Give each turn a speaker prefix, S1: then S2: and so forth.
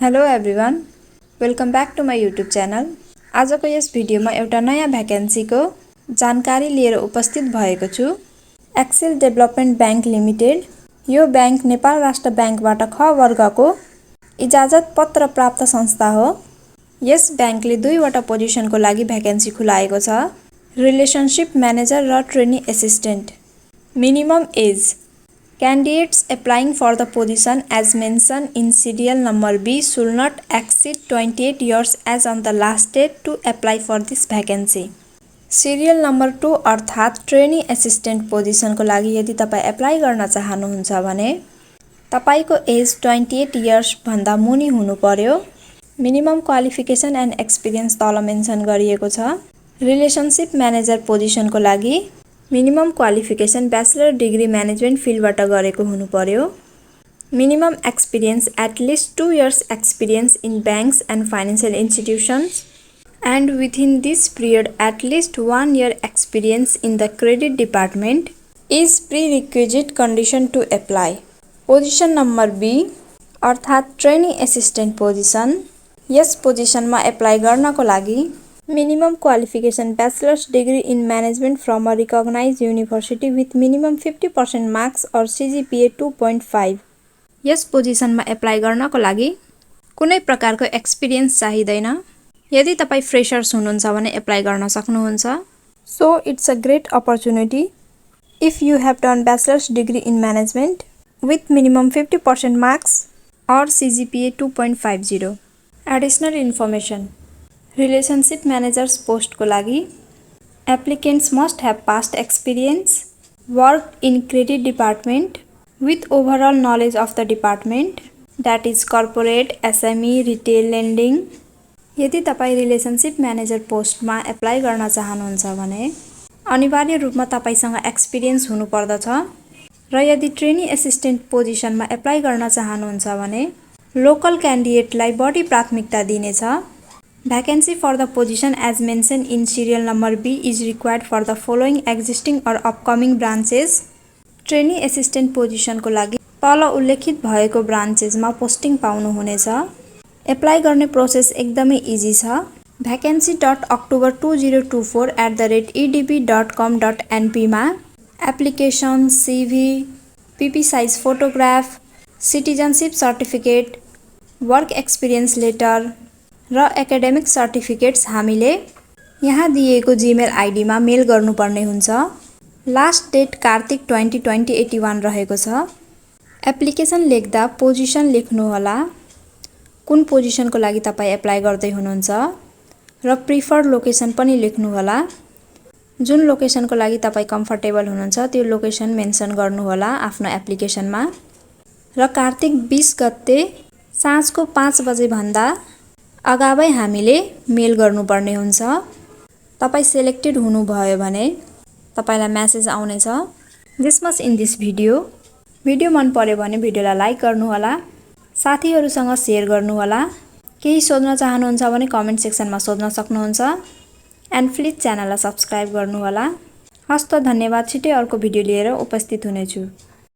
S1: Hello everyone, welcome back to my YouTube channel. आजको यस भिडियोमा एउटा नयाँ भ्याकेन्सीको जानकारी लिएर उपस्थित भएको छु। एक्सेल डेभलपमेन्ट ब्याङ्क लिमिटेड यो ब्याङ्क नेपाल राष्ट्र ब्याङ्कबाट ख वर्गको इजाजत पत्र प्राप्त संस्था हो। यस ब्याङ्कले दुईवटा पोजिसनको लागि भ्याकेन्सी खुलाएको छ, रिलेसनशिप म्यानेजर र trainee assistant. Minimum age candidates applying for the position as mentioned in serial number B should not exceed 28 years as on the last date to apply for this vacancy. Serial number 2 अर्थात् trainee assistant पोजिसनको लागि यदि तपाईँ apply गर्न चाहनुहुन्छ भने तपाईको as 28 years भन्दा मुनि हुनु पर्यो। मिनिमम क्वालिफिकेसन एन्ड एक्सपिरियन्स तल मेन्सन गरिएको छ। रिलेसनशिप म्यानेजर पोजिसनको लागि minimum qualification bachelor degree management फिल्डबाट गरेको हुनु पर्यो। Minimum experience at least 2 years experience in banks and financial institutions and within this period at least 1 year experience in the credit department is prerequisite condition to apply. Position number B अर्थात् trainee assistant position. यस पोजिसनमा apply गर्नको लागि minimum qualification bachelor's degree in management from a recognize university with minimum 50% marks और CGPA 2.5। यस पोजिसनमा apply गर्नको लागि कुनै प्रकारको एक्सपिरियन्स चाहिँदैन। यदि तपाईँ फ्रेशर्स हुनुहुन्छ भने एप्लाई गर्न सक्नुहुन्छ। So it's a great opportunity if you have done bachelor's degree in management with minimum 50% marks और CGPA 2.50। Additional information relationship managers पोस्टको लागि applicants must have past experience work in credit department with overall knowledge of the department that is corporate SME retail lending. यदि तपाईँ relationship manager पोस्टमा apply गर्न चाहनुहुन्छ भने अनिवार्य रूपमा तपाईसँग एक्सपिरियन्स हुनुपर्दछ र यदि ट्रेनी एसिस्टेन्ट पोजिसनमा एप्लाई गर्न चाहनुहुन्छ भने लोकल क्यान्डिडेटलाई बढी प्राथमिकता दिनेछ। Vacancy for the position as mentioned in serial number B is required for the following existing or upcoming branches. Trainee assistant पोजिसनको लागि तल उल्लेखित भएको ब्रान्चेसमा पोस्टिङ पाउनुहुनेछ। एप्लाई गर्ने प्रोसेस एकदमै इजी छ। vacancy.october2024@edb.com.np मा application, CV, PP size photograph, citizenship certificate, work experience letter र एकाडेमिक सर्टिफिकेट्स हामीले यहाँ दिएको जीमेल आइडीमा मेल गर्नुपर्ने हुन्छ। लास्ट डेट कार्तिक 2021 रहेको छ। एप्लिकेसन लेख्दा पोजिसन लेख्नुहोला, कुन पोजिसनको लागि तपाईँ एप्लाई गर्दै हुनुहुन्छ र प्रिफर्ड लोकेसन पनि लेख्नुहोला। जुन लोकेसनको लागि तपाईँ कम्फर्टेबल हुनुहुन्छ त्यो लोकेसन मेन्सन गर्नुहोला आफ्नो एप्लिकेसनमा र कार्तिक 20 गते साँझको 5 बजे भन्दा अगावै हामीले मेल गर्नुपर्ने हुन्छ। तपाईँ सेलेक्टेड हुनुभयो भने तपाईलाई मेसेज आउनेछ। This much in this video मन पर्यो भने भिडियोलाई लाइक गर्नुहोला, साथीहरूसँग सेयर गर्नुहोला। केही सोध्न चाहनुहुन्छ भने कमेन्ट सेक्सनमा सोध्न सक्नुहुन्छ एन्ड प्लिज च्यानललाई सब्स्क्राइब गर्नुहोला। हस्त धन्यवाद। छिटै अर्को भिडियो लिएर उपस्थित हुनेछु।